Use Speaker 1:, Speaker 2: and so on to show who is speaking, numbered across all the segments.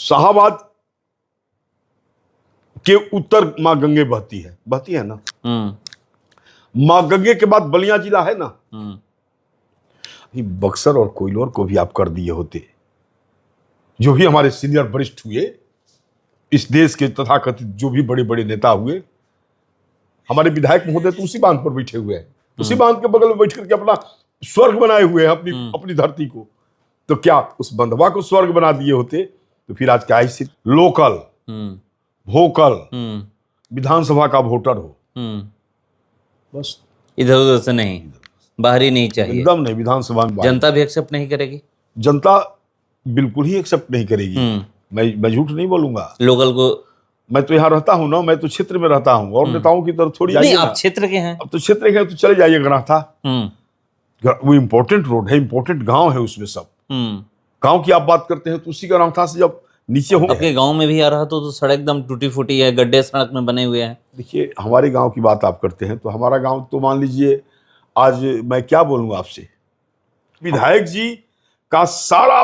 Speaker 1: शाहाबाद के उत्तर मां गंगे बहती है ना। मां गंगे के बाद बलिया जिला है ना। बक्सर और कोइलवर को भी आप कर दिए होते। जो भी हमारे सीनियर वरिष्ठ हुए इस देश के, तथाकथित जो भी बड़े बड़े नेता हुए, हमारे विधायक महोदय तो उसी बांध पर बैठे हुए हैं, उसी बांध के बगल में बैठ करके अपना स्वर्ग बनाए हुए हैं अपनी धरती को। तो क्या उस बंधवा को स्वर्ग बना दिए होते तो फिर आज क्या स्थिति? लोकल, वोकल, विधानसभा का वोटर हो, बस
Speaker 2: इधर उधर से नहीं, बाहरी नहीं चाहिए,
Speaker 1: एकदम नहीं। विधानसभा में
Speaker 2: जनता भी एक्सेप्ट नहीं करेगी,
Speaker 1: जनता बिल्कुल ही एक्सेप्ट नहीं करेगी। मैं झूठ नहीं बोलूंगा।
Speaker 2: लोकल को, मैं
Speaker 1: तो यहाँ रहता हूँ ना, मैं तो क्षेत्र में रहता हूँ और नेताओं की तरफ थोड़ी
Speaker 2: नहीं। आप क्षेत्र के हैं,
Speaker 1: अब तो क्षेत्र के हैं तो चले जाइए गणाथा। वो इम्पोर्टेंट रोड है, इम्पोर्टेंट गांव है उसमें सब। गांव की आप बात करते हैं तो उसी गणाथा से जब नीचे होंगे।
Speaker 2: आपके गांव में भी आ रहा तो सड़क एकदम टूटी फूटी है, गड्ढे सड़क में बने हुए हैं।
Speaker 1: देखिए हमारे गांव की बात आप करते हैं तो हमारा गांव तो मान लीजिए, आज मैं क्या बोलूंगा आपसे, विधायक जी का सारा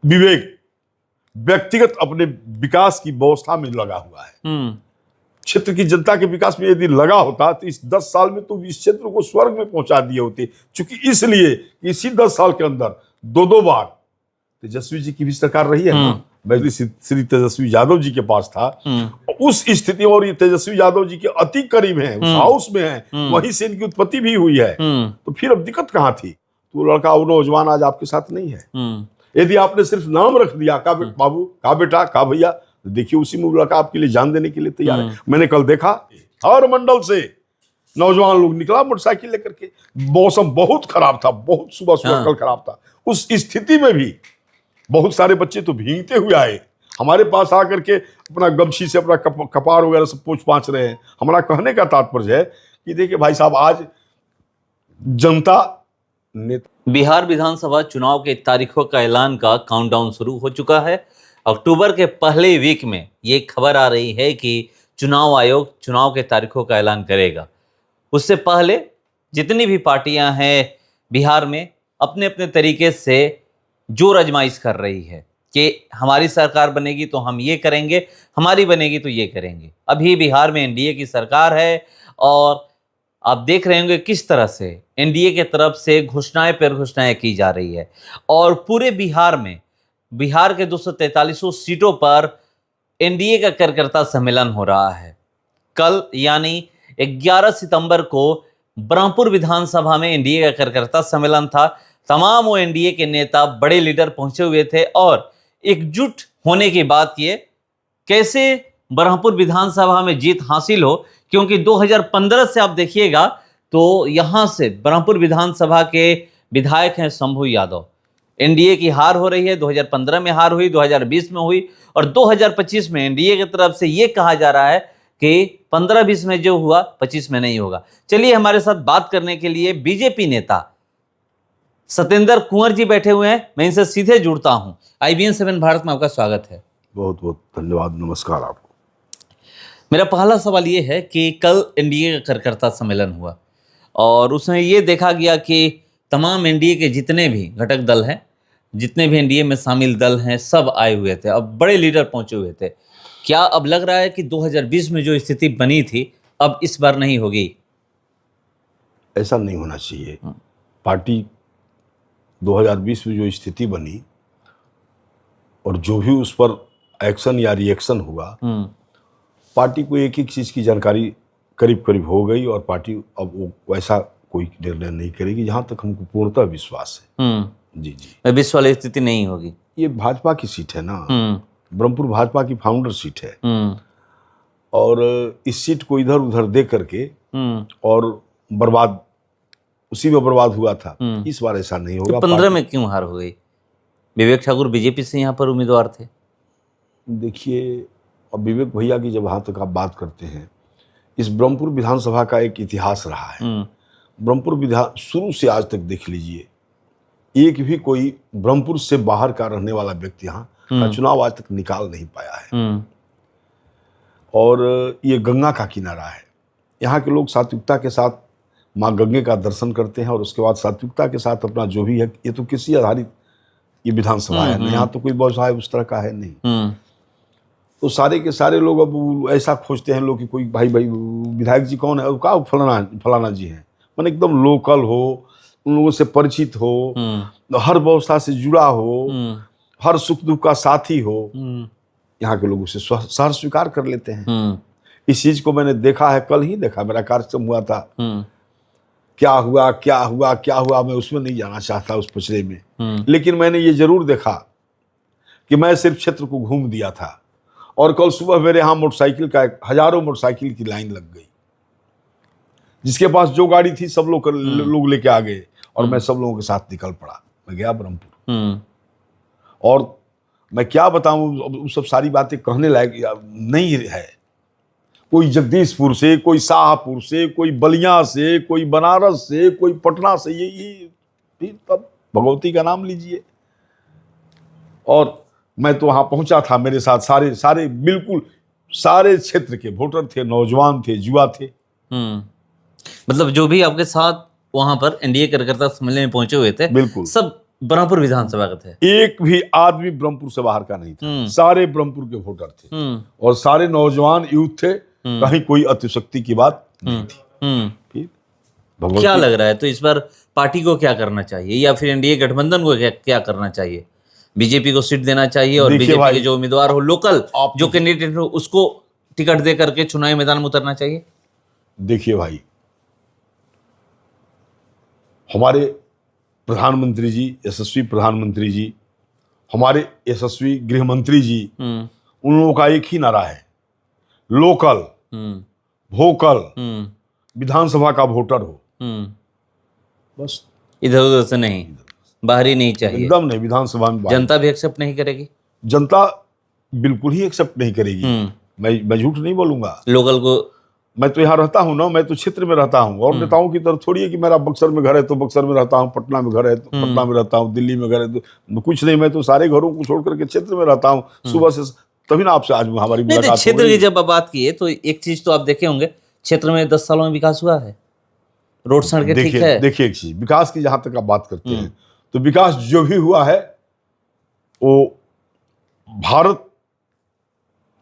Speaker 1: विवेक व्यक्तिगत अपने विकास की व्यवस्था में लगा हुआ है। क्षेत्र की जनता के विकास में यदि लगा होता तो इस 10 साल में तो इस क्षेत्र को स्वर्ग में पहुंचा दिए होते। क्योंकि इसलिए इसी 10 साल के अंदर दो बार तेजस्वी जी की भी सरकार रही है ना। मैं श्री तेजस्वी यादव जी के पास था, उस स्थिति में, और ये तेजस्वी यादव जी के अति करीब हैं, उस हाउस में हैं, वहीं से इनकी उत्पत्ति भी हुई है। तो फिर अब दिक्कत कहाँ थी? तो लड़का, वो नौजवान आज आपके साथ नहीं है। यदि आपने सिर्फ नाम रख दिया, का बाबू, का बेटा, का भैया, तो देखिए उसी में लड़का आपके लिए जान देने के लिए तैयार है। मैंने कल देखा हर मंडल से नौजवान लोग निकला मोटरसाइकिल लेकर के। मौसम बहुत खराब था, बहुत सुबह कल खराब था। उस स्थिति में भी बहुत सारे बच्चे तो भीगते हुए आए हमारे पास आकर के, अपना गमछी से अपना कपार वगैरह सब पोंछ पाछ रहे हैं। हमारा कहने का तात्पर्य है कि देखिए भाई साहब, आज जनता ने
Speaker 2: बिहार विधानसभा चुनाव के तारीखों का ऐलान का काउंटडाउन शुरू हो चुका है। अक्टूबर के पहले वीक में ये खबर आ रही है कि चुनाव आयोग चुनाव के तारीखों का ऐलान करेगा। उससे पहले जितनी भी पार्टियां हैं बिहार में अपने अपने तरीके से जोर आजमाइश कर रही है कि हमारी सरकार बनेगी तो हम ये करेंगे, हमारी बनेगी तो ये करेंगे। अभी बिहार में एनडीए की सरकार है और आप देख रहे होंगे किस तरह से एनडीए के तरफ से घोषणाएं पर घोषणाएं की जा रही है। और पूरे बिहार में, बिहार के 243 सीटों पर एनडीए का कार्यकर्ता सम्मेलन हो रहा है। कल यानी 11 सितंबर को ब्रह्मपुर विधानसभा में एनडीए का कार्यकर्ता सम्मेलन था। तमाम वो एनडीए के नेता, बड़े लीडर पहुंचे हुए थे और एकजुट होने की बात किए कैसे ब्रह्मपुर विधानसभा में जीत हासिल हो। क्योंकि 2015 से आप देखिएगा तो यहां से ब्रह्मपुर विधानसभा के विधायक हैं शंभू यादव। एनडीए की हार हो रही है, 2015 में हार हुई, 2020 में हुई और 2025 में एनडीए की तरफ से ये कहा जा रहा है कि 15-20 में जो हुआ 25 में नहीं होगा। चलिए हमारे साथ बात करने के लिए बीजेपी नेता सत्येंद्र कुंवर जी बैठे हुए हैं। मैं इनसे सीधे जुड़ता हूं। IBN 7 भारत में आपका स्वागत है।
Speaker 1: बहुत बहुत धन्यवाद, नमस्कार आपको।
Speaker 2: मेरा पहला सवाल ये है कि कल एनडीए का कार्यकर्ता सम्मेलन हुआ और उसमें ये देखा गया कि तमाम एनडीए के जितने भी घटक दल हैं, जितने भी एनडीए में शामिल दल हैं, सब आए हुए थे। अब बड़े लीडर पहुंचे हुए थे। क्या अब लग रहा है कि 2020 में जो स्थिति बनी थी अब इस बार नहीं होगी?
Speaker 1: ऐसा नहीं होना चाहिए। पार्टी 2020 में जो स्थिति बनी और जो भी उस पर एक्शन या रिएक्शन हुआ, पार्टी को एक एक चीज की जानकारी करीब करीब हो गई और पार्टी अब वो वैसा कोई निर्णय नहीं करेगी, जहां तक हमको पूर्णतः विश्वास है। जी जी,
Speaker 2: विश्व वाली स्थिति नहीं होगी।
Speaker 1: ये भाजपा की सीट है ना, ब्रह्मपुर भाजपा की फाउंडर सीट है और इस सीट को इधर उधर दे करके और बर्बाद, उसी में बर्बाद हुआ था। इस बार ऐसा नहीं होगा।
Speaker 2: तो 15 में क्यों हार हो गई? विवेक ठाकुर बीजेपी से यहाँ पर उम्मीदवार थे।
Speaker 1: देखिए, अब विवेक भैया की जब वहाँ तक आप बात करते हैं, इस ब्रह्मपुर विधानसभा का एक इतिहास रहा है। ब्रह्मपुर विधान शुरू से आज तक देख लीजिए, एक भी कोई ब्रह्मपुर से बाहर का रहने वाला व्यक्ति यहाँ का चुनाव आज तक निकाल नहीं पाया है। और ये गंगा का किनारा है। यहाँ के लोग सात्विकता के साथ माँ गंगे का दर्शन करते हैं और उसके बाद सात्विकता के साथ अपना जो भी है, ये तो कृषि आधारित ये विधानसभा है ना, यहाँ तो कोई व्यवसाय उस तरह का है नहीं।
Speaker 2: हम्म,
Speaker 1: तो सारे के सारे लोग अब ऐसा खोजते हैं लोग कि कोई भाई भाई विधायक जी कौन है, अब का फलाना फलाना जी हैं, मैंने एकदम लोकल हो, उन लोगों से परिचित हो, हर व्यवस्था से जुड़ा हो, हर सुख दुख का साथी हो, यहाँ के लोग उसे सहर्ष स्वीकार कर लेते हैं। इस चीज को मैंने देखा है, कल ही देखा, मेरा कार्यक्रम हुआ था। क्या हुआ क्या हुआ क्या हुआ, मैं उसमें नहीं जाना चाहता उस पचड़े में, लेकिन मैंने ये जरूर देखा कि मैं सिर्फ क्षेत्र को घूम दिया था, और कल सुबह मेरे यहाँ मोटरसाइकिल का हजारों मोटरसाइकिल की लाइन लग गई। जिसके पास जो गाड़ी थी सब लोग लेके आ गए, और मैं सब लोगों के साथ निकल पड़ा। मैं गया ब्रह्मपुर, और मैं क्या बताऊं, वो सब सारी बातें कहने लायक नहीं है। कोई जगदीशपुर से, कोई शाहपुर से, कोई बलिया से, कोई बनारस से, कोई पटना से, ये तब भगवती का नाम लीजिए। और मैं तो वहां पहुंचा था, मेरे साथ सारे सारे बिल्कुल सारे क्षेत्र के वोटर थे, नौजवान थे, युवा थे।
Speaker 2: मतलब जो भी आपके साथ वहां पर एनडीए कार्यकर्ता सम्मेलन में पहुंचे हुए थे,
Speaker 1: बिल्कुल
Speaker 2: सब ब्रह्मपुर विधानसभा के थे।
Speaker 1: एक भी आदमी ब्रह्मपुर से बाहर का नहीं था, सारे ब्रह्मपुर के वोटर थे, और सारे नौजवान यूथ थे। कहीं कोई अतिशक्ति की बात नहीं थी।
Speaker 2: क्या लग रहा है, तो इस बार पार्टी को क्या करना चाहिए, या फिर एनडीए गठबंधन को क्या करना चाहिए? बीजेपी को सीट देना चाहिए, और बीजेपी के जो उम्मीदवार हो, लोकल जो कैंडिडेट हो, उसको टिकट दे करके चुनावी मैदान में उतरना चाहिए?
Speaker 1: देखिए भाई, हमारे प्रधानमंत्री जी, यशस्वी प्रधानमंत्री जी, हमारे यशस्वी गृह मंत्री जी, उन लोगों का एक ही नारा है, लोकल, वोकल, विधानसभा का वोटर हो, बस।
Speaker 2: इधर उधर से नहीं, बाहरी नहीं चाहिए,
Speaker 1: एकदम नहीं। विधानसभा में
Speaker 2: जनता भी एक्सेप्ट नहीं करेगी,
Speaker 1: जनता बिल्कुल ही एक्सेप्ट नहीं करेगी। मैं झूठ नहीं बोलूंगा।
Speaker 2: लोकल को, मैं
Speaker 1: तो यहाँ रहता हूँ ना, मैं तो क्षेत्र में रहता हूँ, और नेताओं की तरफ थोड़ी है कि मेरा बक्सर में घर है तो बक्सर में रहता हूँ, पटना में घर है तो पटना में रहता हूँ, दिल्ली में घर है तो कुछ नहीं। मैं तो सारे घरों को छोड़ करके क्षेत्र में रहता हूँ सुबह से, तभी ना आपसे आज हमारी मुलाकात।
Speaker 2: क्षेत्र की जब आप बात की है तो एक चीज तो आप देखे होंगे, क्षेत्र में 10 सालों में विकास हुआ है, रोड सड़कें ठीक है।
Speaker 1: देखिए एक चीज, विकास की जहां तक आप बात करते हैं, तो विकास जो भी हुआ है वो भारत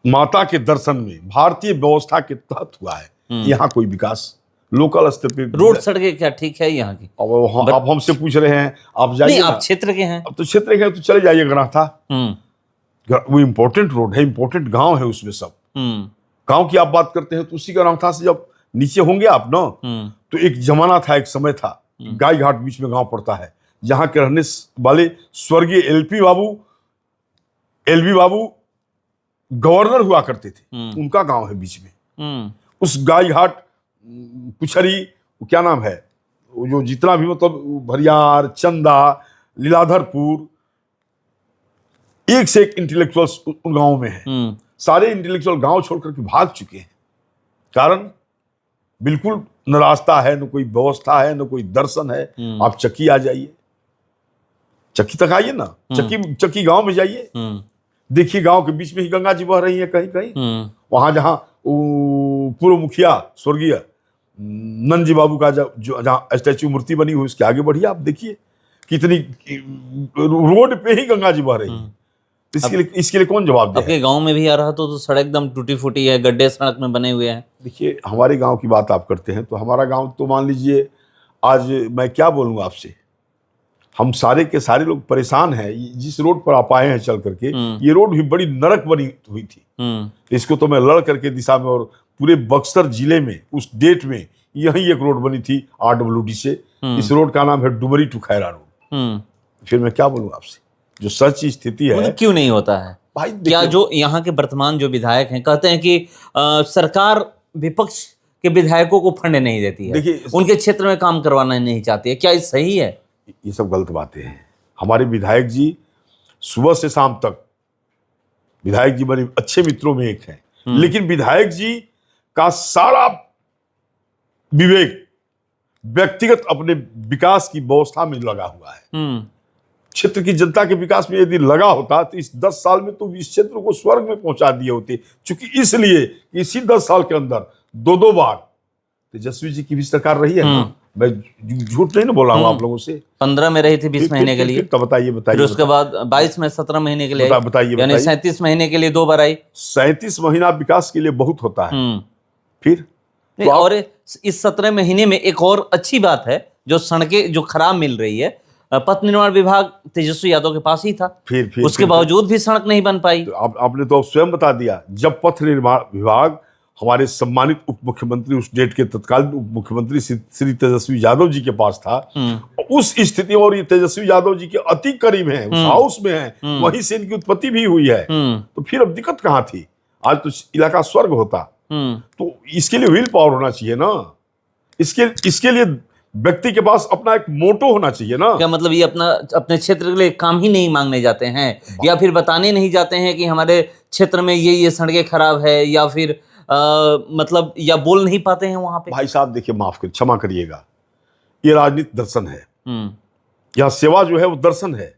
Speaker 1: माता के दर्शन में, भारतीय व्यवस्था के तहत हुआ है। यहाँ कोई विकास लोकल स्तर पे,
Speaker 2: रोड सड़कें क्या ठीक है यहाँ की?
Speaker 1: अब आप हमसे पूछ रहे हैं, आप जाइए,
Speaker 2: आप क्षेत्र के हैं,
Speaker 1: अब तो क्षेत्र के हैं तो चले जाइए गणाथा, वो इम्पोर्टेंट रोड है, इम्पोर्टेंट गांव है उसमें सब। गांव की आप बात करते हैं तो उसी गणाथा से जब नीचे होंगे आप ना, तो एक जमाना था, एक समय था, गाय घाट बीच में गांव पड़ता है, जहां के रहने वाले स्वर्गीय एलबी बाबू गवर्नर हुआ करते थे, उनका गांव है बीच में। उस गाय घाट, पुछरी, क्या नाम है, जो जितना भी मतलब भरियार, चंदा, लीलाधरपुर, एक से एक इंटेलेक्चुअल्स उन गांवों में है। सारे इंटेलेक्चुअल गांव छोड़ करके भाग चुके हैं, कारण बिल्कुल न रास्ता है, न कोई व्यवस्था है, न कोई दर्शन है। आप चक्की आ जाइए, चक्की तक आइए ना, चक्की गांव में जाइए, देखिए गांव के बीच में ही गंगा जी बह रही है कहीं कहीं। वहां जहां पूर्व मुखिया स्वर्गीय नंदजी बाबू का जहां स्टैच्यू मूर्ति बनी हुई, उसके आगे बढ़िए, आप देखिए कितनी रोड पे ही गंगा जी बह रही है। इसके लिए कौन जवाब दे?
Speaker 2: आपके गांव में भी आ रहा तो सड़क एकदम टूटी फूटी है, गड्ढे सड़क में बने हुए हैं।
Speaker 1: देखिए, हमारे गांव की बात आप करते हैं तो हमारा गांव तो मान लीजिए, आज मैं क्या बोलूँ आपसे, हम सारे के सारे लोग परेशान हैं। जिस रोड पर आप आए हैं चल करके, ये रोड भी बड़ी नरक बनी हुई थी। इसको तो मैं लड़ करके दिशा में, और पूरे बक्सर जिले में उस डेट में यही एक रोड बनी थी RWD से। इस रोड का नाम है डुमरी टू खैरा रोड। फिर मैं क्या बोलूँ आपसे, जो सच स्थिति है।
Speaker 2: क्यों नहीं होता है भाई? क्या जो यहाँ के वर्तमान जो विधायक हैं कहते हैं कि सरकार विपक्ष के विधायकों को फंड नहीं देती है, देखिए उनके क्षेत्र में काम करवाना नहीं चाहती है, क्या ये सही है?
Speaker 1: ये सब गलत बातें हैं। हमारे विधायक जी सुबह से शाम तक, विधायक जी बड़े अच्छे मित्रों में एक हैं, लेकिन विधायक जी का सारा विवेक व्यक्तिगत अपने विकास की व्यवस्था में लगा हुआ है। क्षेत्र की जनता के विकास में यदि लगा होता तो इस 10 साल में तो इस क्षेत्र को स्वर्ग में पहुंचा दिए होते। चूंकि इसलिए इसी 10 साल के अंदर 2 बार तेजस्वी जी की भी सरकार रही है ना, मैं झूठ नहीं ना बोल रहा हूँ आप लोगों से।
Speaker 2: 15 में रही थी 20 महीने के लिए,
Speaker 1: तो बताइए
Speaker 2: फिर उसके बाद 22 में 17 महीने के लिए,
Speaker 1: बताइए
Speaker 2: यानी 37 महीने के लिए 2 बार आई।
Speaker 1: 37 महीना विकास के लिए बहुत होता है। फिर
Speaker 2: नहीं, और इस 17 महीने में एक और अच्छी बात है, जो सड़कें जो खराब मिल रही है, पथ निर्माण विभाग तेजस्वी यादव के पास ही था,
Speaker 1: फिर
Speaker 2: उसके बावजूद भी सड़क नहीं बन पाई।
Speaker 1: तो आपने तो स्वयं बता दिया, जब पथ निर्माण विभाग हमारे सम्मानित उप मुख्यमंत्री, उस डेट के तत्कालीन उप मुख्यमंत्री श्री तेजस्वी यादव जी के पास था, उस स्थिति में, और ये तेजस्वी यादव जी के अति करीब हैं, उस हाउस में हैं, वहीं से इनकी उत्पत्ति भी हुई है, तो फिर अब दिक्कत कहाँ थी? आज तो इलाका स्वर्ग होता। तो इसके लिए विल पावर होना चाहिए ना, इसके लिए व्यक्ति के पास अपना एक मोटो होना चाहिए ना।
Speaker 2: क्या मतलब ये अपने क्षेत्र के लिए काम ही नहीं मांगने जाते हैं, या फिर बताने नहीं जाते हैं कि हमारे क्षेत्र में ये सड़कें खराब है, या फिर मतलब या बोल नहीं पाते हैं वहां पे?
Speaker 1: भाई साहब देखिए, माफ कर, क्षमा करिएगा, ये राजनीति दर्शन है, यह सेवा जो है वो दर्शन है।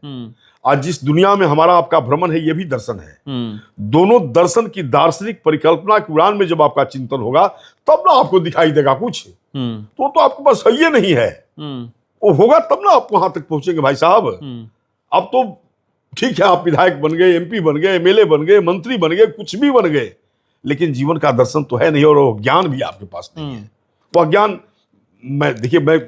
Speaker 1: आज जिस दुनिया में हमारा आपका भ्रमण है, ये भी दर्शन है। दोनों दर्शन की दार्शनिक परिकल्पना की उड़ान में जब आपका चिंतन होगा, तब ना आपको दिखाई देगा कुछ। तो आपके पास है ये नहीं है, वो होगा तब ना आप वहां तक पहुंचेंगे भाई साहब। अब तो ठीक है, आप विधायक बन गए, MP बन गए, MLA बन गए, मंत्री बन गए, कुछ भी बन गए, लेकिन जीवन का दर्शन तो है नहीं, और वो ज्ञान भी आपके पास नहीं है। वह ज्ञान, मैं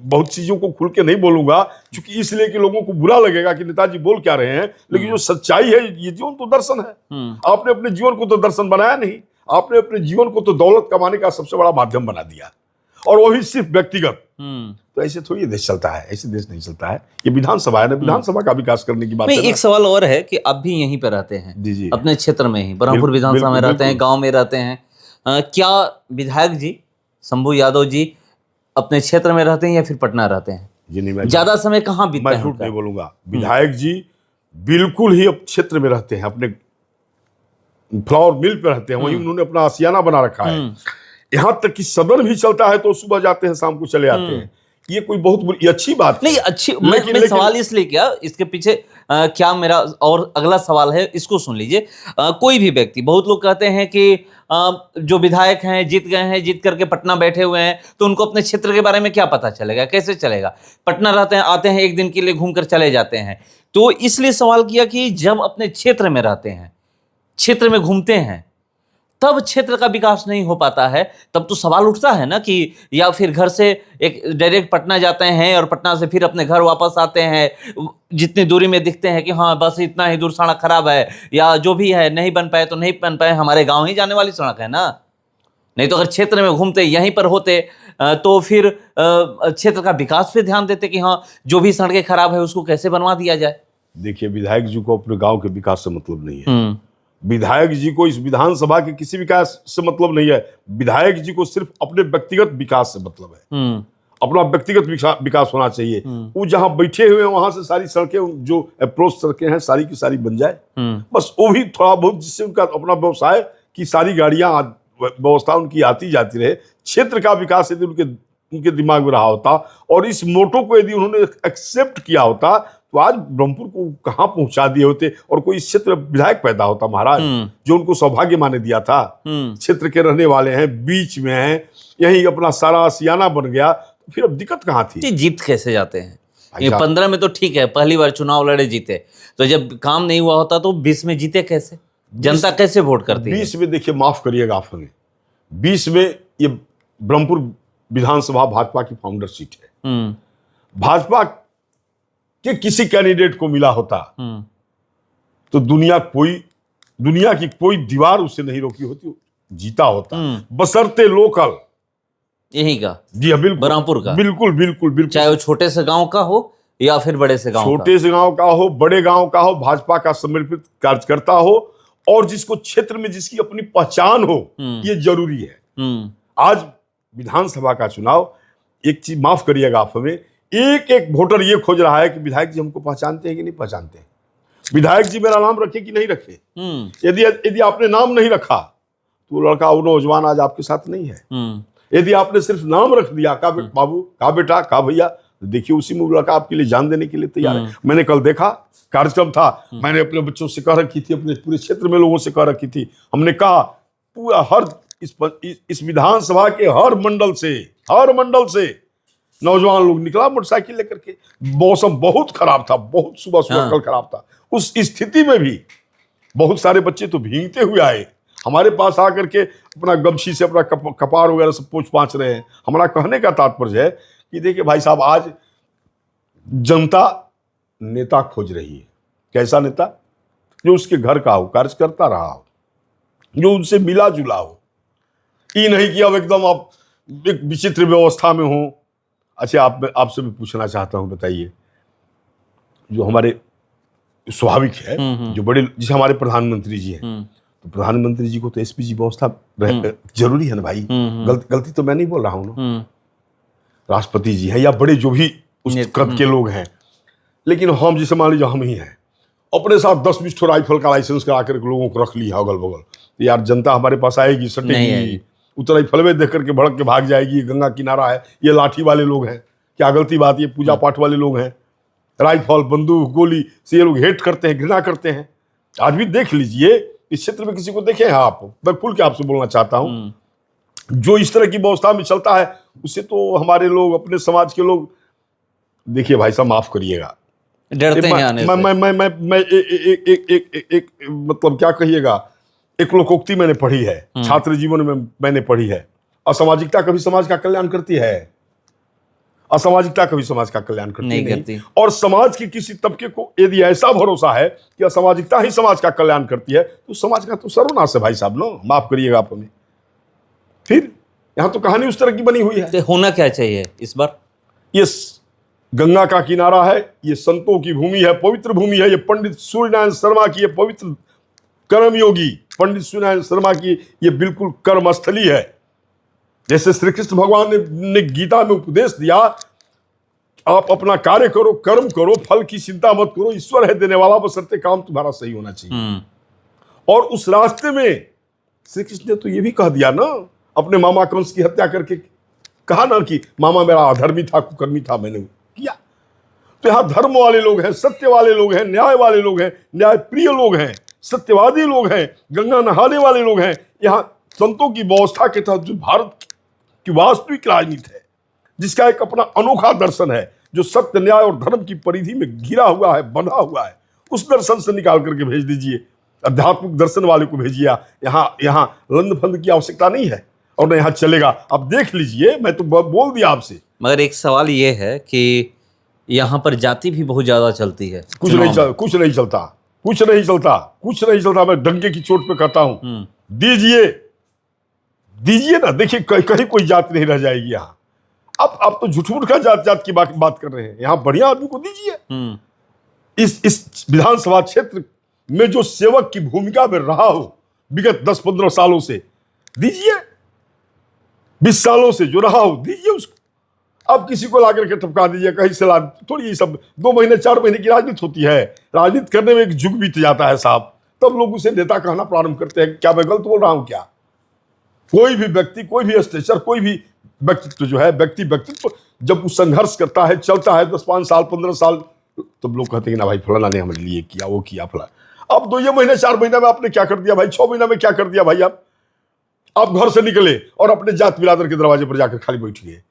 Speaker 1: बहुत चीजों को खुल के नहीं बोलूंगा, क्योंकि इसलिए कि लोगों को बुरा लगेगा कि नेताजी बोल क्या रहे हैं, लेकिन जो सच्चाई है, ये जीवन तो दर्शन है। आपने अपने जीवन को तो दर्शन बनाया नहीं, आपने अपने जीवन को तो दौलत कमाने का सबसे बड़ा माध्यम बना दिया, और वो भी सिर्फ व्यक्तिगत। तो ऐसे थोड़ी देश चलता है, ऐसे देश नहीं चलता है। ये विधानसभा है ना, विधानसभा का विकास करने की बात है।
Speaker 2: एक सवाल और है कि आप भी यहीं पे रहते हैं,
Speaker 1: जी,
Speaker 2: अपने क्षेत्र में ही, ब्रह्मपुर विधानसभा में रहते हैं, गांव में रहते हैं, क्या विधायक जी शंभू यादव जी अपने क्षेत्र में रहते हैं या फिर पटना रहते हैं?
Speaker 1: जी नहीं, मैं
Speaker 2: ज्यादा समय कहाँ बीतता है?
Speaker 1: मैं झूठ नहीं बोलूंगा, विधायक जी बिल्कुल ही अब क्षेत्र में रहते हैं, अपने फ्लावर मिल पे रहते हैं, वहीं उन्होंने अपना आशियाना बना रखा है। यहां तक कि सदन भी चलता है तो सुबह जाते हैं, शाम को चले आते हैं। ये कोई बहुत अच्छी बात
Speaker 2: नहीं, अच्छी मैं सवाल इसलिए किया, इसके पीछे क्या मेरा और अगला सवाल है, इसको सुन लीजिए। कोई भी व्यक्ति, बहुत लोग कहते हैं कि जो विधायक हैं जीत गए हैं, जीत करके पटना बैठे हुए हैं, तो उनको अपने क्षेत्र के बारे में क्या पता चलेगा, कैसे चलेगा? पटना रहते हैं, आते हैं, एक दिन के लिए घूमकर चले जाते हैं। तो इसलिए सवाल किया कि जब अपने क्षेत्र में रहते हैं, क्षेत्र में घूमते हैं, तब क्षेत्र का विकास नहीं हो पाता है, तब तो सवाल उठता है ना कि या फिर घर से एक डायरेक्ट पटना जाते हैं और पटना से फिर अपने घर वापस आते हैं, जितनी दूरी में दिखते हैं कि हाँ बस इतना ही दूर सड़क खराब है, या जो भी है नहीं बन पाए तो नहीं बन पाए, हमारे गांव ही जाने वाली सड़क है ना। नहीं तो अगर क्षेत्र में घूमते, यहीं पर होते, तो फिर क्षेत्र का विकास पे ध्यान देते कि हाँ जो भी सड़कें खराब है उसको कैसे बनवा दिया जाए।
Speaker 1: देखिए, विधायक जी को अपने गाँव के विकास से मतलब नहीं है, विधायक जी को इस विधानसभा के किसी विकास से मतलब नहीं है। विधायक जी को सिर्फ अपने व्यक्तिगत विकास से मतलब है, अपना व्यक्तिगत विकास होना चाहिए। वो जहां बैठे हुए हैं वहां से सारी सड़कें, जो अप्रोच सड़कें हैं, सारी की सारी बन जाए, बस वो भी थोड़ा बहुत, जिससे उनका अपना व्यवसाय की सारी गाड़ियां, व्यवस्था उनकी आती जाती रहे। क्षेत्र का विकास यदि उनके दिमाग में रहा होता, और इस मोटो को यदि उन्होंने एक्सेप्ट किया होता, तो आज ब्रह्मपुर को कहां पहुंचा दिए होते, और कोई इस क्षेत्र में विधायक पैदा होता महाराज, जो उनको सौभाग्य माने दिया था। क्षेत्र के रहने वाले हैं, बीच में हैं, यही अपना सारा आशियाना बन गया, तो फिर अब दिक्कत कहां थी?
Speaker 2: जीत कैसे जाते हैं? ये 15 में तो ठीक है, पहली बार चुनाव लड़े जीते, तो जब काम नहीं हुआ होता तो 20 में जीते कैसे? जनता कैसे वोट करती है?
Speaker 1: 20 में देखिए, माफ करिएगा आप हमें, 20 में ये ब्रह्मपुर विधानसभा भाजपा की फाउंडर सीट है। भाजपा के किसी कैंडिडेट को मिला होता तो दुनिया की कोई दीवार उसे नहीं रोकी होती, जीता होता, बशर्ते लोकल
Speaker 2: यही का।
Speaker 1: जी हाँ, बिल्कुल,
Speaker 2: ब्रह्मपुर का,
Speaker 1: बिल्कुल बिल्कुल बिल्कुल,
Speaker 2: चाहे वो छोटे से गांव का हो या फिर बड़े से गांव,
Speaker 1: छोटे से गांव का हो, बड़े गांव का हो, भाजपा का समर्पित कार्यकर्ता हो, और जिसको क्षेत्र में जिसकी अपनी पहचान हो, ये जरूरी है। आज विधानसभा का चुनाव, एक चीज माफ करिएगा आप हमें, एक एक वोटर ये खोज रहा है कि विधायक जी हमको पहचानते हैं कि नहीं पहचानते हैं, विधायक जी मेरा नाम रखे कि नहीं रखे। यदि आपने नाम नहीं रखा तो वो लड़का, वो नौजवान आज आपके साथ नहीं है। यदि आपने सिर्फ नाम रख दिया, का बाबू, का बेटा, का भैया, तो देखिए उसी में वो लड़का आपके लिए जान देने के लिए तैयार है। मैंने कल देखा, कार्यक्रम था, मैंने अपने बच्चों से कह रखी थी, अपने पूरे क्षेत्र में लोगों से कह रखी थी, हमने कहा पूरा इस विधानसभा के हर मंडल से नौजवान लोग निकला मोटरसाइकिल लेकर के। मौसम बहुत खराब था, बहुत सुबह सुबह
Speaker 2: हाँ।
Speaker 1: कल खराब था। उस स्थिति में भी बहुत सारे बच्चे तो भीगते हुए आए, हमारे पास आकर के अपना गमछी से अपना कपार वगैरह सब पोंछ पाछ रहे हैं। हमारा कहने का तात्पर्य है कि देखिए भाई साहब, आज जनता नेता खोज रही है। कैसा नेता? जो उसके घर का हो, कार्यकर्ता रहा हो, जो उनसे मिला जुला हो। ये नहीं कि अब एकदम आप एक विचित्र व्यवस्था में हो। अच्छा, आपसे मैं पूछना चाहता हूं, बताइए, जो हमारे स्वाभाविक है, जो बड़े, जैसे हमारे प्रधानमंत्री जी हैं, तो प्रधानमंत्री जी को तो एसपीजी व्यवस्था जरूरी है ना भाई। गलती तो मैं नहीं बोल रहा हूं ना। राष्ट्रपति जी हैं या बड़े जो भी उस कद के लोग हैं, लेकिन हम जैसे मान लीजिए हम ही हैं, अपने साथ 10-20 ठो राइफल का लाइसेंस करा कर लोगों को रख लिया अगल बगल, तो यार जनता हमारे पास आएगी, सटेगी, उतर राइफल देख करके भड़क के भाग जाएगी। गंगा किनारा है, ये लाठी वाले लोग हैं, क्या गलती बात? ये पूजा पाठ वाले लोग हैं, राइफल बंदूक गोली से ये लोग हेट करते हैं, घृणा करते हैं। आज भी देख लीजिए, इस क्षेत्र में किसी को देखे हैं आप? मैं खुल के आपसे बोलना चाहता हूं, जो इस तरह की व्यवस्था में चलता है, उससे तो हमारे लोग, अपने समाज के लोग, देखिए भाई साहब माफ करिएगा,
Speaker 2: डरते हैं आने से।
Speaker 1: मैं एक मतलब क्या कहिएगा, एक लोकोक्ति मैंने पढ़ी है, छात्र जीवन में मैंने पढ़ी है, असामाजिकता कभी समाज का कल्याण करती है? असामाजिकता कभी समाज का कल्याण नहीं करती। और समाज के किसी तबके को यदि ऐसा भरोसा है कि असामाजिकता ही समाज का कल्याण करती है, तो समाज का तो सर्वनाश है भाई साहब। नो, माफ करिएगा आप हमें। फिर यहां तो कहानी उस तरह की बनी हुई है।
Speaker 2: तो होना क्या चाहिए इस बार?
Speaker 1: ये गंगा का किनारा है, ये संतों की भूमि है, पवित्र भूमि है। ये पंडित सूर्यनारायण शर्मा की ये पवित्र कर्मयोगी पंडित सूर्यनारायण शर्मा की ये बिल्कुल कर्मस्थली है। जैसे श्री कृष्ण भगवान ने गीता में उपदेश दिया, आप अपना कार्य करो, कर्म करो, फल की चिंता मत करो, ईश्वर है देने वाला, बशर्ते काम तुम्हारा सही होना चाहिए। और उस रास्ते में श्री कृष्ण ने तो ये भी कह दिया ना, अपने मामा कंस की हत्या करके कहा ना कि मामा मेरा अधर्मी था, कुकर्मी था, मैंने किया। तो यहां धर्म वाले लोग हैं, सत्य वाले लोग हैं, न्याय वाले लोग हैं, न्याय प्रिय लोग हैं, सत्यवादी लोग हैं, गंगा नहाने वाले लोग हैं। यहाँ संतों की व्यवस्था के तहत जो भारत की वास्तविक राजनीति है, जिसका एक अपना अनोखा दर्शन है, जो सत्य न्याय और धर्म की परिधि में घिरा हुआ है, बंधा हुआ है, उस दर्शन से निकाल करके भेज दीजिए। आध्यात्मिक दर्शन वाले को भेजिए। यहाँ लंद फंद की आवश्यकता नहीं है और न यहाँ चलेगा। अब देख लीजिए, मैं तो बोल दिया आपसे।
Speaker 2: मगर एक सवाल ये है कि यहाँ पर जाति भी बहुत ज्यादा चलती है।
Speaker 1: कुछ नहीं चलता। मैं डंके की चोट पे कहता हूं, दीजिए ना। देखिए कहीं कोई जात नहीं रह जाएगी यहाँ। अब तो झूठ का जात की बात कर रहे हैं। यहाँ बढ़िया आदमी को दीजिए। इस विधानसभा क्षेत्र में जो सेवक की भूमिका में रहा हो विगत 10-15 सालों से, दीजिए। 20 सालों से जो रहा हो, दीजिए उसको। अब किसी को लाकर के टपका दीजिए, कहीं से ला थोड़ी। ये सब 2 महीने 4 महीने की राजनीति होती है। राजनीति करने में एक युग बीत जाता है साहब, तब लोग उसे नेता कहना प्रारंभ करते हैं। क्या मैं गलत बोल रहा हूं क्या? कोई भी व्यक्ति, कोई भी स्टेचर, कोई भी व्यक्तित्व जो है, व्यक्तित्व जब वो संघर्ष करता है, चलता है 10-5 साल 15 साल, तब लोग कहते हैं ना भाई फलाना ने हमारे लिए किया, वो किया फला। अब 2 महीने 4 महीने में आपने क्या कर दिया भाई? 6 महीने में क्या कर दिया भाई? आप घर से निकले और अपने जात बिरादर के दरवाजे पर जाकर खाली बैठ गए।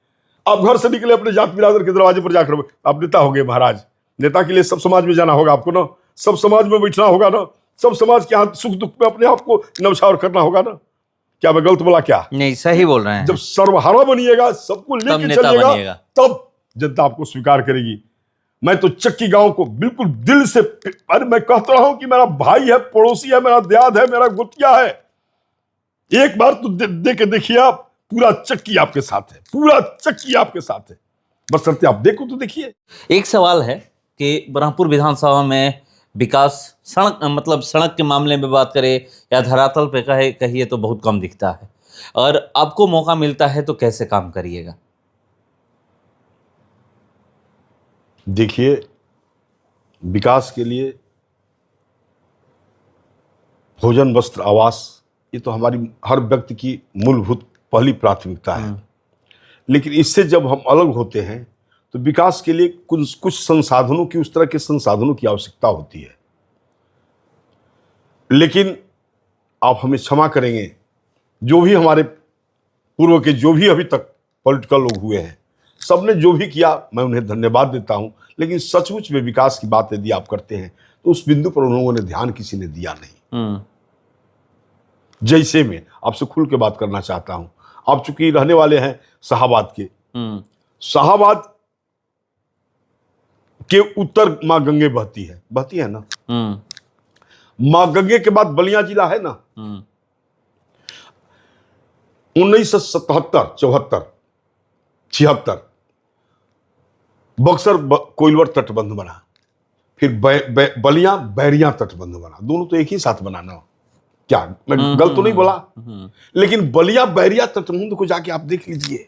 Speaker 1: आप घर से निकले, अपने जात बिरादर के दरवाजे पर जाकर आप नेता हो गए। महाराज, नेता के लिए सब समाज में जाना होगा आपको ना, सब समाज में बैठना होगा ना, सब समाज के हाथ सुख दुख में अपने आप को नवछावर करना होगा ना। क्या मैं गलत बोला क्या?
Speaker 2: नहीं, सही बोल रहे हैं।
Speaker 1: जब सर्वहारा बनिएगा, सबको लेके चलिएगा, तब जनता आपको स्वीकार करेगी। मैं तो चक्की गांव को बिल्कुल दिल से, अरे मैं कहता रहा हूं कि मेरा भाई है, पड़ोसी है, मेरा दियाद है, मेरा गुतिया है। एक बार तो दे के देखिए आप, पूरा चक्की आपके साथ है, पूरा चक्की आपके साथ है। बशर्ते आप देखो तो देखिए। एक
Speaker 2: सवाल है कि ब्रह्मपुर विधानसभा में विकास, सड़क के मामले में बात करें या धरातल पे कहिए तो बहुत कम दिखता है, और आपको मौका मिलता है तो कैसे काम करिएगा?
Speaker 1: देखिए, विकास के लिए भोजन, वस्त्र, आवास, ये तो हमारी हर व्यक्ति की मूलभूत पहली प्राथमिकता है। लेकिन इससे जब हम अलग होते हैं तो विकास के लिए कुछ संसाधनों की, उस तरह के संसाधनों की आवश्यकता होती है। लेकिन आप हमें क्षमा करेंगे, जो भी हमारे पूर्व के, जो भी अभी तक पॉलिटिकल लोग हुए हैं, सबने जो भी किया मैं उन्हें धन्यवाद देता हूं, लेकिन सचमुच में विकास की बात यदि आप करते हैं तो उस बिंदु पर उन लोगों ने ध्यान किसी ने दिया नहीं। जैसे मैं आपसे खुल के बात करना चाहता हूं, आप चूंकि रहने वाले हैं शाहाबाद के, शाहाबाद के उत्तर मां गंगे बहती है ना। मां गंगे के बाद बलिया जिला है ना। 1977, 74, 76 बक्सर कोइलवर तटबंध बना, फिर बलिया बैरिया तटबंध बना, दोनों तो एक ही साथ बना ना। क्या मैं गलत तो नहीं बोला? लेकिन बलिया बैरिया तटबंध को जाके आप देख लीजिए,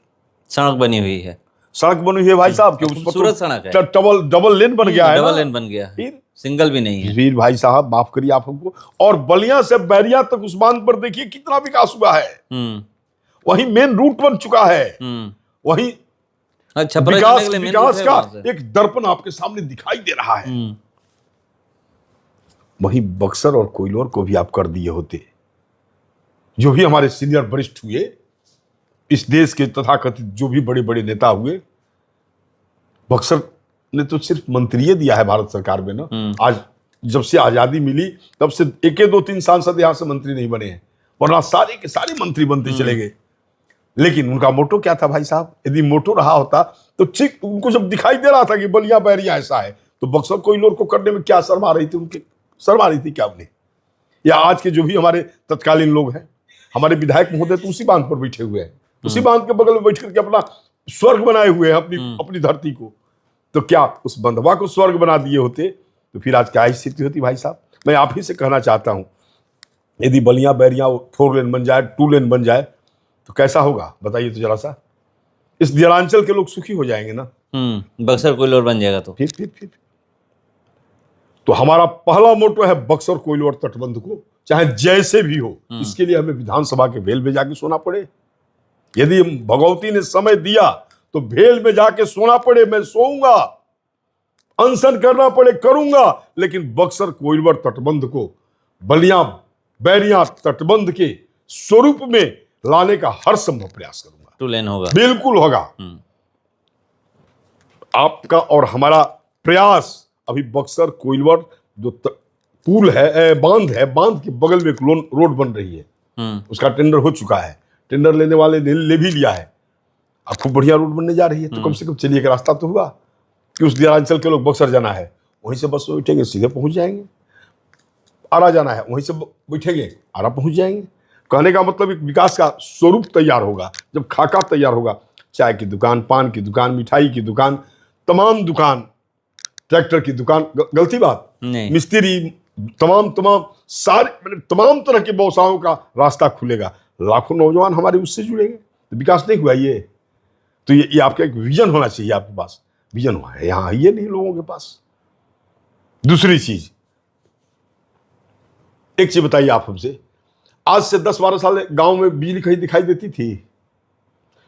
Speaker 2: सड़क बनी हुई है,
Speaker 1: सड़क बनी हुई है भाई साहब, के उस पर
Speaker 2: खूबसूरत सड़क है,
Speaker 1: डबल लेन बन गया है,
Speaker 2: डबल लेन बन गया है,
Speaker 1: फिर
Speaker 2: सिंगल भी नहीं है।
Speaker 1: वीर भाई साहब माफ करिए आप हमको। और बलिया से बैरिया तक उस बांध पर देखिए कितना विकास हुआ है। वही मेन रूट बन चुका है। वही विकास का एक दर्पण आपके सामने दिखाई दे रहा है। वही बक्सर और कोइलवर को भी आप कर दिए होते। जो भी हमारे सीनियर वरिष्ठ हुए इस देश के, तथाकथित जो भी बड़े बड़े नेता हुए, बक्सर ने तो सिर्फ मंत्रिये दिया है भारत सरकार में ना। आज जब से आजादी मिली तब से एक दो तीन सांसद यहां से मंत्री नहीं बने हैं, वरना सारे के सारे मंत्री बनते चले गए। लेकिन उनका मोटो क्या था भाई साहब? यदि मोटो रहा होता तो ठीक उनको जब दिखाई दे रहा था कि बलिया बैरिया ऐसा है, तो बक्सर कोइलवर को करने में क्या शर्म आ रही थी? उनके शर्म आ रही थी क्या उन्हें? या आज के जो भी हमारे तत्कालीन लोग हैं, हमारे विधायक महोदय तो उसी बांध पर बैठे हुए हैं, उसी बांध के बगल में बैठ करके अपना स्वर्ग बनाए हुए हैं अपनी धरती को। तो क्या उस बंधवा को स्वर्ग बना दिए होते तो फिर आज क्या स्थिति होती भाई साहब? मैं आप ही से कहना चाहता हूं, यदि बलिया बैरिया 4 लेन बन जाए, 2 लेन बन जाए तो कैसा होगा बताइए तो जरा सा। इस दियारांचल के लोग सुखी हो जाएंगे ना।
Speaker 2: बक्सर कोइलवर बन जाएगा तो
Speaker 1: फिर तो हमारा पहला मोटो है बक्सर कोइलवर तटबंध को चाहे जैसे भी हो, इसके लिए हमें विधानसभा के भेल में जाके सोना पड़े। यदि भगवती ने समय दिया तो भेल में जाके सोना पड़े, मैं सोऊंगा, अनशन करना पड़े करूंगा, लेकिन बक्सर कोइलवर तटबंध को बलिया बैरिया तटबंध के स्वरूप में लाने का हर संभव प्रयास करूंगा।
Speaker 2: 2 लेन होगा,
Speaker 1: बिल्कुल होगा। आपका और हमारा प्रयास अभी बक्सर कोइलवर जो पुल है, बांध है, बांध के बगल में एक रोड बन रही है, उसका टेंडर हो चुका है, टेंडर लेने वाले ने ले भी लिया है। अब खूब बढ़िया रोड बनने जा रही है, तो कम से कम चलिए का रास्ता तो हुआ कि उस दियारांचल के लोग बक्सर जाना है वहीं से बस में बैठेंगे सीधे पहुंच जाएंगे, आरा जाना है वहीं से बैठेंगे आरा पहुंच जाएंगे। कहने का मतलब एक विकास का स्वरूप तैयार होगा। जब खाका तैयार होगा, चाय की दुकान, पान की दुकान, मिठाई की दुकान, तमाम दुकान, ट्रैक्टर की दुकान, गलती बात नहीं, मिस्त्री, तमाम सारे तमाम तरह के व्यवसायों का रास्ता खुलेगा। लाखों नौजवान हमारे उससे जुड़ेंगे। तो विकास नहीं हुआ ये? तो ये आपका एक विजन होना चाहिए। आपके पास विजन हुआ है, यहां ये नहीं लोगों के पास। दूसरी चीज, एक चीज बताइए आप हमसे, आज से 10-12 साल गांव में बिजली कहीं दिखाई देती थी,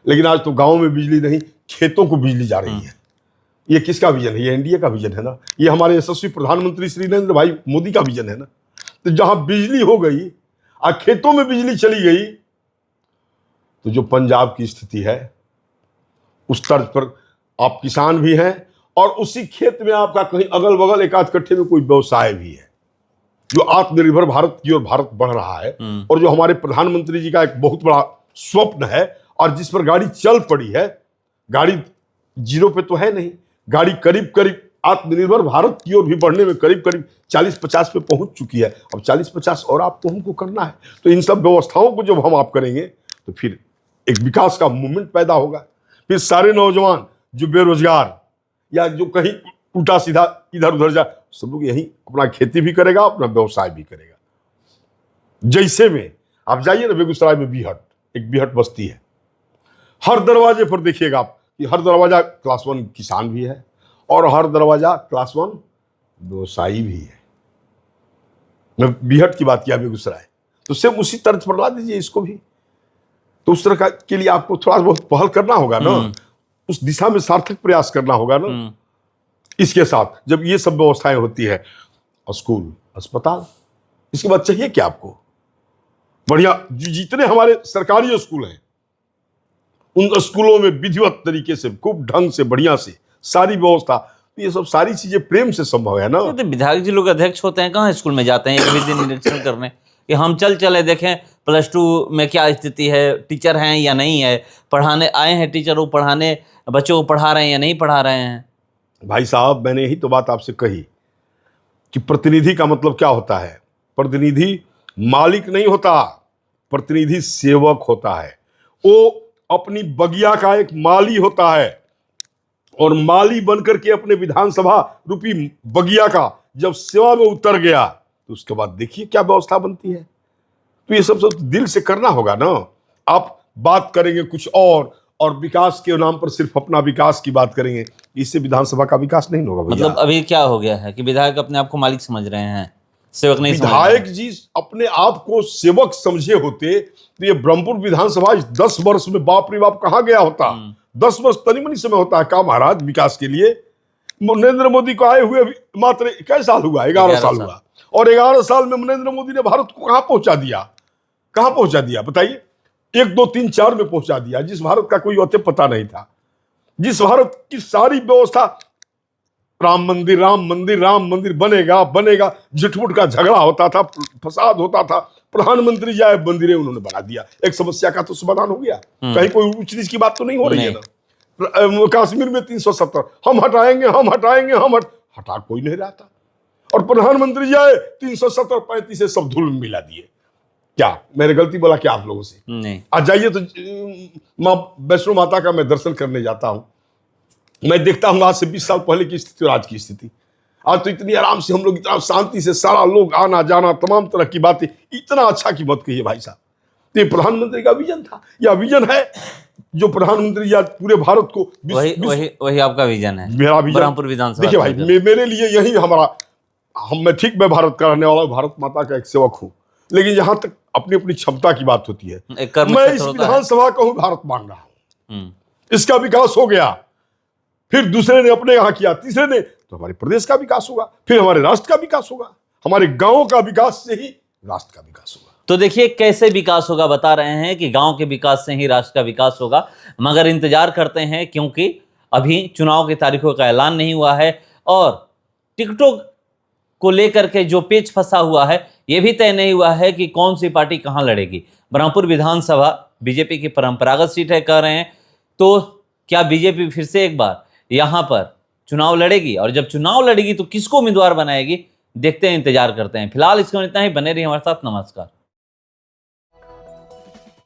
Speaker 1: लेकिन आज तो गांव में बिजली नहीं, खेतों को बिजली जा रही है। ये किसका विजन है? ये एनडीए का विजन है ना। ये हमारे यशस्वी प्रधानमंत्री श्री नरेंद्र भाई मोदी का विजन है ना। तो जहां बिजली हो गई और खेतों में बिजली चली गई, तो जो पंजाब की स्थिति है उस तर्ज पर आप किसान भी हैं और उसी खेत में आपका कहीं अगल बगल एक आध कट्ठे में कोई व्यवसाय भी है, जो आत्मनिर्भर भारत की ओर भारत बढ़ रहा है। और जो हमारे प्रधानमंत्री जी का एक बहुत बड़ा स्वप्न है और जिस पर गाड़ी चल पड़ी है, गाड़ी जीरो पे तो है नहीं, गाड़ी करीब करीब आत्मनिर्भर भारत की ओर भी बढ़ने में करीब करीब 40-50 पे पहुंच चुकी है। अब 40-50 और आपको हमको करना है। तो इन सब व्यवस्थाओं को जब हम आप करेंगे तो फिर एक विकास का मूवमेंट पैदा होगा। फिर सारे नौजवान जो बेरोजगार या जो कहीं उल्टा सीधा इधर उधर जा, सब लोग यही अपना खेती भी करेगा, अपना व्यवसाय भी करेगा। जैसे में आप जाइए ना बेगूसराय में बीहट, एक बीहट बस्ती है, हर दरवाजे पर देखिएगा आप कि हर दरवाजा क्लास 1 किसान भी है और हर दरवाजा क्लास 1 व्यवसायी भी है। मैं बीहट की बात किया बेगूसराय, तो सेम उसी तर्ज पर ला दीजिए इसको भी। तो उस तरह के लिए आपको थोड़ा बहुत पहल करना होगा ना, उस दिशा में सार्थक प्रयास करना होगा ना। इसके साथ जब ये सब व्यवस्थाएं होती है, स्कूल, अस्पताल, इसके बाद चाहिए क्या आपको? बढ़िया जितने हमारे सरकारी स्कूल हैं उन स्कूलों में विधिवत तरीके से खूब ढंग से बढ़िया से सारी व्यवस्था, तो ये सब सारी चीजें प्रेम से संभव है ना।
Speaker 2: तो विधायक जी लोग अध्यक्ष होते हैं, कहाँ स्कूल में जाते हैं एक भी दिन निरीक्षण करने कि हम चले देखें +2 में क्या स्थिति है, टीचर हैं या नहीं है, पढ़ाने आए हैं टीचर, वो पढ़ाने बच्चों को पढ़ा रहे हैं या नहीं पढ़ा रहे हैं।
Speaker 1: भाई साहब, मैंने यही तो बात आपसे कही कि प्रतिनिधि का मतलब क्या होता है। प्रतिनिधि मालिक नहीं होता, प्रतिनिधि सेवक होता है। वो अपनी बगिया का एक माली होता है, और माली बनकर के अपने विधानसभा रूपी बगिया का जब सेवा में उतर गया तो उसके बाद देखिए क्या व्यवस्था बनती है। तो ये सब दिल से करना होगा ना। आप बात करेंगे कुछ और विकास के नाम पर सिर्फ अपना विकास की बात करेंगे, इससे विधानसभा का विकास नहीं होगा भैया।
Speaker 2: मतलब अभी क्या हो गया है कि विधायक अपने आप को मालिक समझ रहे हैं, सेवक नहीं समझ रहे
Speaker 1: विधायक जी अपने आप को सेवक समझे होते तो ये ब्रह्मपुर विधानसभा इस 10 वर्ष में बाप रे बाप कहाँ गया होता। 10 वर्ष तनी मनी समय होता है का महाराज विकास के लिए। नरेंद्र मोदी को आए हुए मात्र कैसे साल हुआ, 11 साल हुआ, और 11 साल में नरेंद्र मोदी ने भारत को कहाँ पहुंचा दिया बताइए। 1 2 3 4 में पहुंचा दिया, जिस भारत का कोई अते पता नहीं था, जिस भारत की सारी व्यवस्था राम मंदिर बनेगा झुटमुट का झगड़ा होता था, फसाद होता था, प्रधानमंत्री जाए मंदिरें उन्होंने बना दिया। एक समस्या का तो समाधान हो गया, कहीं कोई ऊंच नीच की बात तो नहीं हो रही है ना। कश्मीर में 370 हम हटाएंगे हटा कोई नहीं रहा था, और प्रधानमंत्री जाए 370 35 से सब धूल में मिला दिए। क्या मैंने गलती बोला क्या आप लोगों से?
Speaker 2: नहीं।
Speaker 1: आज जाइए तो माँ वैष्णो माता का मैं दर्शन करने जाता हूँ, मैं देखता हूँ आज से 20 साल पहले की स्थिति और आज की स्थिति। आज तो इतनी आराम से हम लोग, इतना शांति से सारा लोग आना जाना, तमाम तरह की बातें, इतना अच्छा की मत कहिए भाई साहब। तो ये प्रधानमंत्री का विजन था, या विजन है जो प्रधानमंत्री या पूरे भारत को
Speaker 2: वही आपका विजन है।
Speaker 1: मेरा विजन
Speaker 2: ब्रह्मपुर विधानसभा।
Speaker 1: देखिए भाई, मेरे लिए यही मैं ठीक, मैं भारत का रहने वाला हूँ, भारत माता का एक सेवक हूँ, लेकिन जहां तक अपनी अपनी क्षमता की बात होती है, मैं इस विधानसभा का हूँ भारत मान रहा हूँ, इसका विकास हो गया, फिर दूसरे ने अपने यहाँ किया, तीसरे ने, तो हमारे प्रदेश का विकास होगा, फिर हमारे राष्ट्र का विकास होगा, हमारे गांवों का विकास से ही राष्ट्र का विकास होगा।
Speaker 2: तो देखिए कैसे विकास होगा, बता रहे हैं कि गांव के विकास से ही राष्ट्र का विकास होगा, मगर इंतजार करते हैं क्योंकि अभी चुनाव की तारीखों का ऐलान नहीं हुआ है, और टिकटों को लेकर के जो पेच फंसा हुआ है ये भी तय नहीं हुआ है कि कौन सी पार्टी कहां लड़ेगी। ब्रह्मपुर विधानसभा बीजेपी की परंपरागत सीट है कह रहे हैं, तो क्या बीजेपी फिर से एक बार यहां पर चुनाव लड़ेगी, और जब चुनाव लड़ेगी तो किसको उम्मीदवार बनाएगी, देखते हैं, इंतजार करते हैं। फिलहाल इसको इतना ही, बने रहिए हमारे साथ। नमस्कार।